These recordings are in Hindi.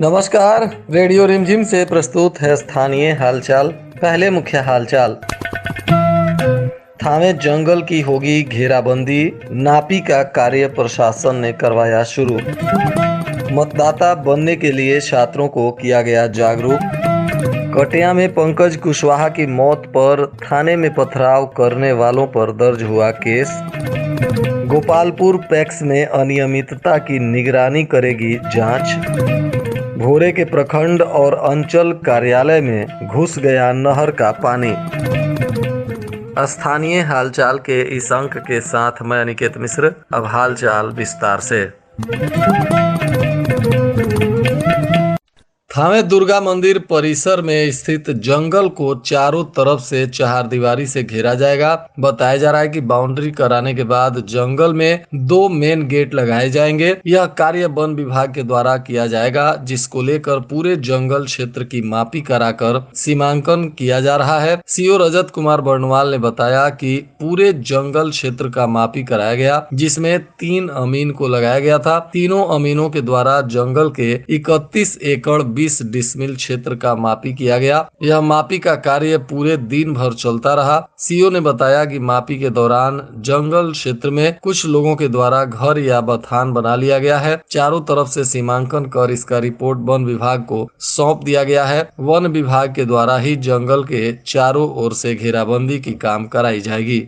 नमस्कार, रेडियो रिमझिम से प्रस्तुत है स्थानीय हालचाल। पहले मुख्य हालचाल। थावे जंगल की होगी घेराबंदी, नापी का कार्य प्रशासन ने करवाया शुरू। मतदाता बनने के लिए छात्रों को किया गया जागरूक। कटिया में पंकज कुशवाहा की मौत पर थाने में पथराव करने वालों पर दर्ज हुआ केस। गोपालपुर पैक्स में अनियमितता की निगरानी करेगी जांच। भोरे के प्रखंड और अंचल कार्यालय में घुस गया नहर का पानी। स्थानीय हालचाल के इस अंक के साथ मैं अनिकेत मिश्र। अब हालचाल विस्तार से। थावे दुर्गा मंदिर परिसर में स्थित जंगल को चारों तरफ से चहारदीवारी से घेरा जाएगा। बताया जा रहा है कि बाउंड्री कराने के बाद जंगल में 2 मेन गेट लगाए जाएंगे। यह कार्य वन विभाग के द्वारा किया जाएगा, जिसको लेकर पूरे जंगल क्षेत्र की मापी कराकर सीमांकन किया जा रहा है। सीओ रजत कुमार बर्णवाल ने बताया कि पूरे जंगल क्षेत्र का मापी कराया गया, जिसमें 3 अमीन को लगाया गया था। तीनों अमीनों के द्वारा जंगल के 31 एकड़ 20 डिसमिल क्षेत्र का मापी किया गया। यह मापी का कार्य पूरे दिन भर चलता रहा। सीओ ने बताया कि मापी के दौरान जंगल क्षेत्र में कुछ लोगों के द्वारा घर या बथान बना लिया गया है। चारों तरफ से सीमांकन कर इसका रिपोर्ट वन विभाग को सौंप दिया गया है। वन विभाग के द्वारा ही जंगल के चारों ओर से घेराबंदी की काम कराई जाएगी।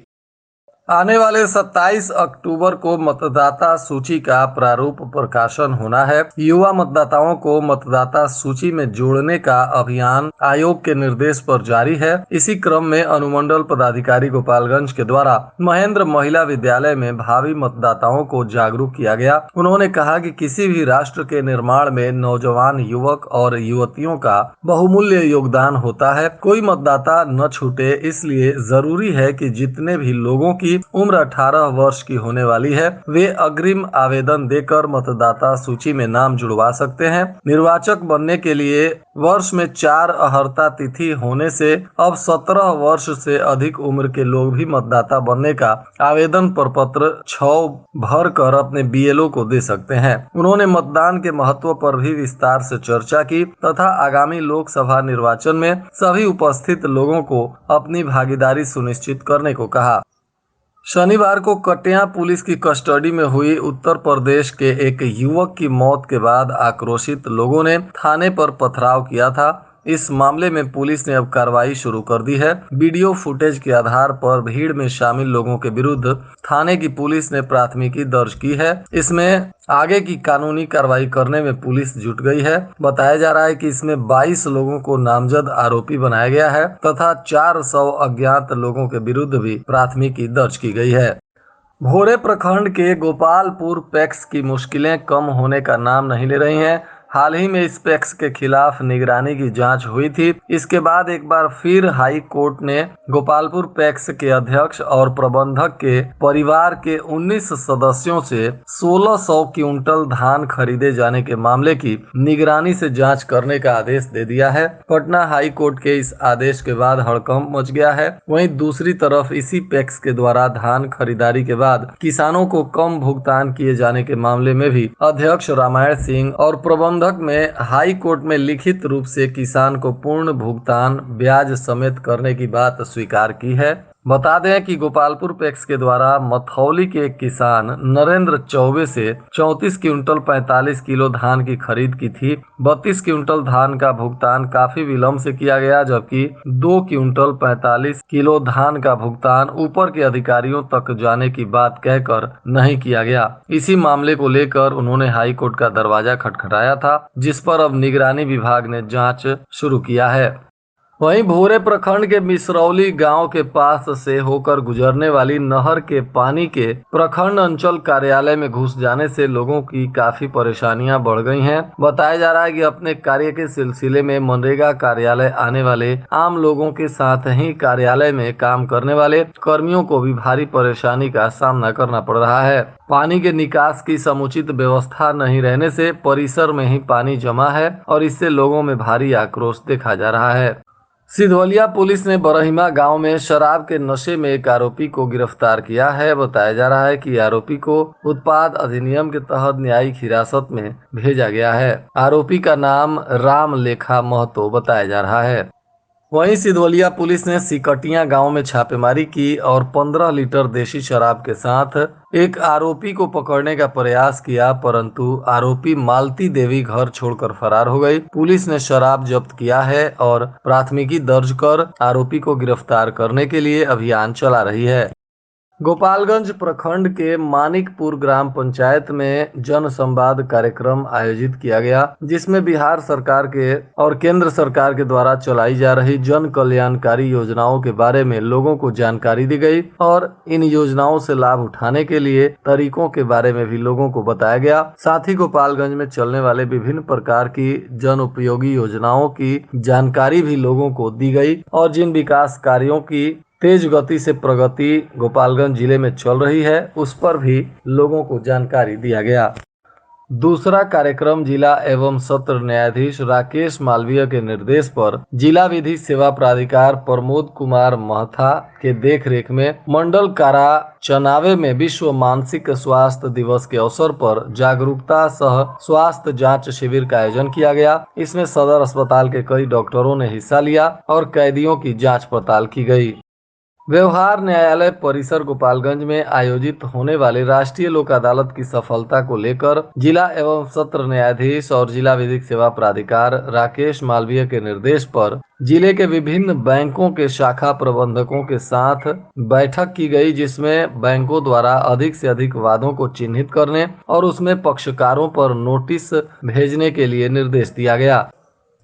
आने वाले 27 अक्टूबर को मतदाता सूची का प्रारूप प्रकाशन होना है। युवा मतदाताओं को मतदाता सूची में जोड़ने का अभियान आयोग के निर्देश पर जारी है। इसी क्रम में अनुमंडल पदाधिकारी गोपालगंज के द्वारा महेंद्र महिला विद्यालय में भावी मतदाताओं को जागरूक किया गया। उन्होंने कहा कि किसी भी राष्ट्र के निर्माण में नौजवान युवक और युवतियों का बहुमूल्य योगदान होता है। कोई मतदाता न छूटे, इसलिए जरूरी है कि जितने भी लोगों की उम्र 18 वर्ष की होने वाली है, वे अग्रिम आवेदन देकर मतदाता सूची में नाम जुड़वा सकते हैं। निर्वाचक बनने के लिए वर्ष में 4 अहर्ता तिथि होने से अब 17 वर्ष से अधिक उम्र के लोग भी मतदाता बनने का आवेदन प्रपत्र 6 भर कर अपने बीएलओ को दे सकते हैं। उन्होंने मतदान के महत्व पर भी विस्तार से चर्चा की तथा आगामी लोकसभा निर्वाचन में सभी उपस्थित लोगों को अपनी भागीदारी सुनिश्चित करने को कहा। शनिवार को कटिया पुलिस की कस्टडी में हुई उत्तर प्रदेश के एक युवक की मौत के बाद आक्रोशित लोगों ने थाने पर पथराव किया था। इस मामले में पुलिस ने अब कार्रवाई शुरू कर दी है। वीडियो फुटेज के आधार पर भीड़ में शामिल लोगों के विरुद्ध थाने की पुलिस ने प्राथमिकी दर्ज की है। इसमें आगे की कानूनी कार्रवाई करने में पुलिस जुट गई है। बताया जा रहा है कि इसमें 22 लोगों को नामजद आरोपी बनाया गया है तथा 400 अज्ञात लोगों के विरुद्ध भी प्राथमिकी दर्ज की गई है। भोरे प्रखंड के गोपालपुर पैक्स की मुश्किलें कम होने का नाम नहीं ले रही हैं। हाल ही में इस पैक्स के खिलाफ निगरानी की जांच हुई थी। इसके बाद एक बार फिर हाई कोर्ट ने गोपालपुर पैक्स के अध्यक्ष और प्रबंधक के परिवार के 19 सदस्यों से 1600 क्विंटल धान खरीदे जाने के मामले की निगरानी से जांच करने का आदेश दे दिया है। पटना हाई कोर्ट के इस आदेश के बाद हड़कंप मच गया है। वहीं दूसरी तरफ इसी पैक्स के द्वारा धान खरीदारी के बाद किसानों को कम भुगतान किए जाने के मामले में भी अध्यक्ष रामायण सिंह और प्रबंधक में हाई कोर्ट में लिखित रूप से किसान को पूर्ण भुगतान ब्याज समेत करने की बात स्वीकार की है। बता दें कि गोपालपुर पैक्स के द्वारा मथौली के एक किसान नरेंद्र चौबे से 34 क्विंटल 45 किलो धान की खरीद की थी। 32 क्विंटल धान का भुगतान काफी विलंब से किया गया, जबकि 2 क्विंटल 45 किलो धान का भुगतान ऊपर के अधिकारियों तक जाने की बात कहकर नहीं किया गया। इसी मामले को लेकर उन्होंने हाई कोर्ट का दरवाजा खटखटाया था, जिस पर अब निगरानी विभाग ने जांच शुरू किया है। वहीं भोरे प्रखंड के मिसरौली गांव के पास से होकर गुजरने वाली नहर के पानी के प्रखंड अंचल कार्यालय में घुस जाने से लोगों की काफी परेशानियां बढ़ गई हैं। बताया जा रहा है कि अपने कार्य के सिलसिले में मनरेगा कार्यालय आने वाले आम लोगों के साथ ही कार्यालय में काम करने वाले कर्मियों को भी भारी परेशानी का सामना करना पड़ रहा है। पानी के निकास की समुचित व्यवस्था नहीं रहने से परिसर में ही पानी जमा है और इससे लोगों में भारी आक्रोश देखा जा रहा है। सिधवलिया पुलिस ने बरहिमा गांव में शराब के नशे में एक आरोपी को गिरफ्तार किया है। बताया जा रहा है कि आरोपी को उत्पाद अधिनियम के तहत न्यायिक हिरासत में भेजा गया है। आरोपी का नाम रामलेखा महतो बताया जा रहा है। वहीं सिधवलिया पुलिस ने सिकटिया गांव में छापेमारी की और 15 लीटर देशी शराब के साथ एक आरोपी को पकड़ने का प्रयास किया, परंतु आरोपी मालती देवी घर छोड़कर फरार हो गई। पुलिस ने शराब जब्त किया है और प्राथमिकी दर्ज कर आरोपी को गिरफ्तार करने के लिए अभियान चला रही है। गोपालगंज प्रखंड के मानिकपुर ग्राम पंचायत में जन संवाद कार्यक्रम आयोजित किया गया, जिसमें बिहार सरकार के और केंद्र सरकार के द्वारा चलाई जा रही जन कल्याणकारी योजनाओं के बारे में लोगों को जानकारी दी गई और इन योजनाओं से लाभ उठाने के लिए तरीकों के बारे में भी लोगों को बताया गया। साथ ही गोपालगंज में चलने वाले विभिन्न प्रकार की जन उपयोगी योजनाओं की जानकारी भी लोगों को दी गई और जिन विकास कार्यों की तेज गति से प्रगति गोपालगंज जिले में चल रही है, उस पर भी लोगों को जानकारी दिया गया। दूसरा कार्यक्रम जिला एवं सत्र न्यायाधीश राकेश मालवीय के निर्देश पर जिला विधि सेवा प्राधिकार प्रमोद कुमार महथा के देखरेख में मंडल कारा चनावे में विश्व मानसिक स्वास्थ्य दिवस के अवसर पर जागरूकता सह स्वास्थ्य जांच शिविर का आयोजन किया गया। इसमें सदर अस्पताल के कई डॉक्टरों ने हिस्सा लिया और कैदियों की जांच पड़ताल की गई। व्यवहार न्यायालय परिसर गोपालगंज में आयोजित होने वाली राष्ट्रीय लोक अदालत की सफलता को लेकर जिला एवं सत्र न्यायाधीश और जिला विधिक सेवा प्राधिकार राकेश मालवीय के निर्देश पर जिले के विभिन्न बैंकों के शाखा प्रबंधकों के साथ बैठक की गई, जिसमें बैंकों द्वारा अधिक से अधिक वादों को चिन्हित करने और उसमें पक्षकारों पर नोटिस भेजने के लिए निर्देश दिया गया।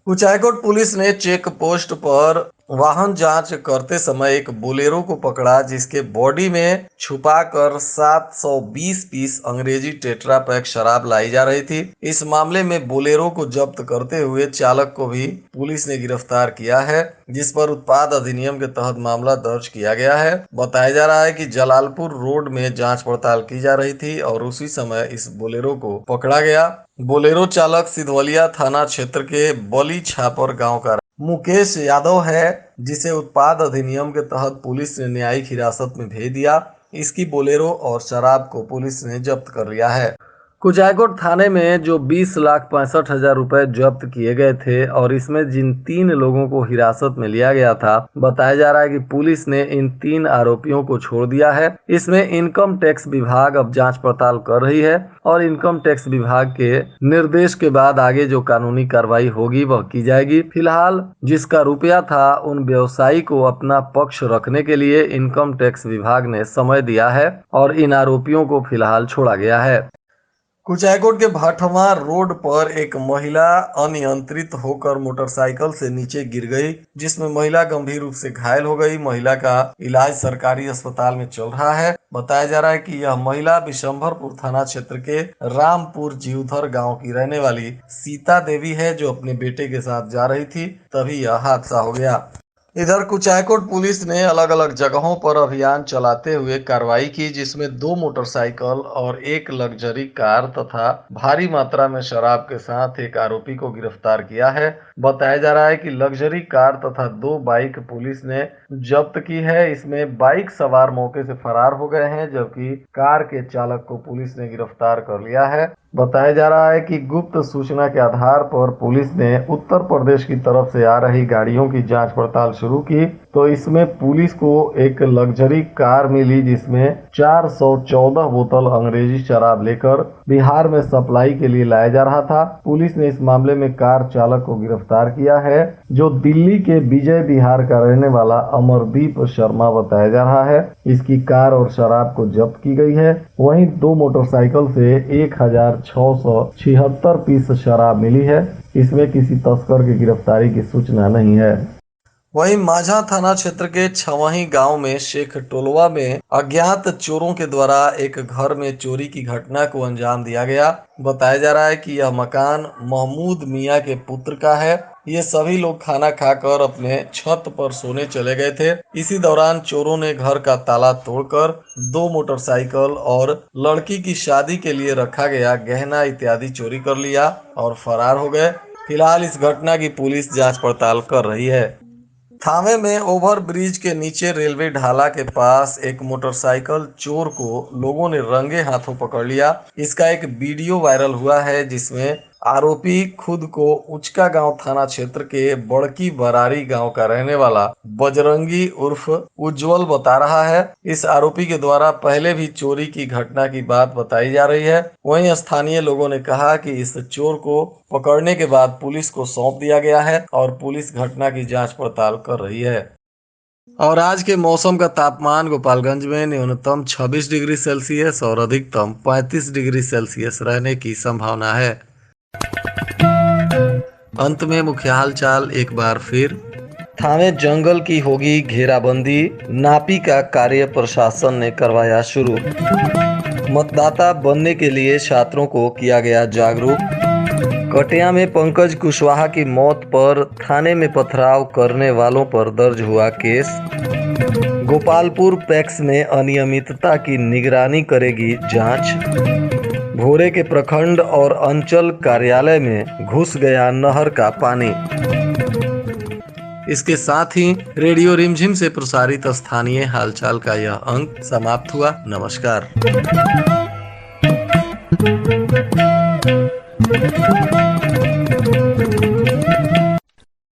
कुचायकोट पुलिस ने चेक पोस्ट पर वाहन जांच करते समय एक बोलेरो को पकड़ा, जिसके बॉडी में छुपाकर 720 पीस अंग्रेजी टेट्रा पैक शराब लाई जा रही थी। इस मामले में बोलेरो को जब्त करते हुए चालक को भी पुलिस ने गिरफ्तार किया है, जिस पर उत्पाद अधिनियम के तहत मामला दर्ज किया गया है। बताया जा रहा है कि जलालपुर रोड में जांच पड़ताल की जा रही थी और उसी समय इस बोलेरो को पकड़ा गया। बोलेरो चालक सिधवलिया थाना क्षेत्र के बली छापर गांव का मुकेश यादव है, जिसे उत्पाद अधिनियम के तहत पुलिस ने न्यायिक हिरासत में भेज दिया। इसकी बोलेरो और शराब को पुलिस ने जब्त कर लिया है। कुचायकोट थाने में जो 20,65,000 रुपए जब्त किए गए थे और इसमें जिन 3 लोगों को हिरासत में लिया गया था, बताया जा रहा है कि पुलिस ने इन 3 आरोपियों को छोड़ दिया है। इसमें इनकम टैक्स विभाग अब जांच पड़ताल कर रही है और इनकम टैक्स विभाग के निर्देश के बाद आगे जो कानूनी कार्रवाई होगी वह की जाएगी। फिलहाल जिसका रुपया था, उन व्यवसायी को अपना पक्ष रखने के लिए इनकम टैक्स विभाग ने समय दिया है और इन आरोपियों को फिलहाल छोड़ा गया है। कुचायकोट के भाटवा रोड पर एक महिला अनियंत्रित होकर मोटरसाइकिल से नीचे गिर गई, जिसमें महिला गंभीर रूप से घायल हो गई। महिला का इलाज सरकारी अस्पताल में चल रहा है। बताया जा रहा है कि यह महिला बिशंभरपुर थाना क्षेत्र के रामपुर जीवधर गांव की रहने वाली सीता देवी है, जो अपने बेटे के साथ जा रही थी, तभी यह हादसा हो गया। इधर कुचायकोट पुलिस ने अलग अलग जगहों पर अभियान चलाते हुए कार्रवाई की, जिसमें 2 मोटरसाइकिल और 1 लग्जरी कार तथा भारी मात्रा में शराब के साथ एक आरोपी को गिरफ्तार किया है। बताया जा रहा है कि लग्जरी कार तथा 2 बाइक पुलिस ने जब्त की है। इसमें बाइक सवार मौके से फरार हो गए हैं, जबकि कार के चालक को पुलिस ने गिरफ्तार कर लिया है। बताया जा रहा है कि गुप्त सूचना के आधार पर पुलिस ने उत्तर प्रदेश की तरफ से आ रही गाड़ियों की जांच पड़ताल शुरू की, तो इसमें पुलिस को एक लग्जरी कार मिली, जिसमें 414 बोतल अंग्रेजी शराब लेकर बिहार में सप्लाई के लिए लाया जा रहा था। पुलिस ने इस मामले में कार चालक को गिरफ्तार किया है, जो दिल्ली के विजय बिहार का रहने वाला अमरदीप शर्मा बताया जा रहा है। इसकी कार और शराब को जब्त की गई है। वहीं 2 मोटरसाइकिल से 1,676 पीस शराब मिली है। इसमें किसी तस्कर की गिरफ्तारी की सूचना नहीं है। वहीं माझा थाना क्षेत्र के छवही गांव में शेख टोलवा में अज्ञात चोरों के द्वारा एक घर में चोरी की घटना को अंजाम दिया गया। बताया जा रहा है कि यह मकान महमूद मियां के पुत्र का है। ये सभी लोग खाना खाकर अपने छत पर सोने चले गए थे। इसी दौरान चोरों ने घर का ताला तोड़कर 2 मोटरसाइकिल और लड़की की शादी के लिए रखा गया गहना इत्यादि चोरी कर लिया और फरार हो गए। फिलहाल इस घटना की पुलिस जांच पड़ताल कर रही है। थावे में ओवर ब्रिज के नीचे रेलवे ढाला के पास एक मोटरसाइकिल चोर को लोगों ने रंगे हाथों पकड़ लिया। इसका एक वीडियो वायरल हुआ है जिसमें आरोपी खुद को उचका गांव थाना क्षेत्र के बड़की बरारी गांव का रहने वाला बजरंगी उर्फ उज्जवल बता रहा है। इस आरोपी के द्वारा पहले भी चोरी की घटना की बात बताई जा रही है। वहीं स्थानीय लोगों ने कहा कि इस चोर को पकड़ने के बाद पुलिस को सौंप दिया गया है और पुलिस घटना की जांच पड़ताल कर रही है। और आज के मौसम का तापमान गोपालगंज में न्यूनतम 26 डिग्री सेल्सियस और अधिकतम 35 डिग्री सेल्सियस रहने की संभावना है। अंत में मुख्य हालचाल एक बार फिर। थाने जंगल की होगी घेराबंदी, नापी का कार्य प्रशासन ने करवाया शुरू। मतदाता बनने के लिए छात्रों को किया गया जागरूक। कटिया में पंकज कुशवाहा की मौत पर थाने में पथराव करने वालों पर दर्ज हुआ केस। गोपालपुर पैक्स में अनियमितता की निगरानी करेगी जांच। भोरे के प्रखंड और अंचल कार्यालय में घुस गया नहर का पानी। इसके साथ ही रेडियो रिमझिम से प्रसारित स्थानीय हालचाल का यह अंक समाप्त हुआ। नमस्कार।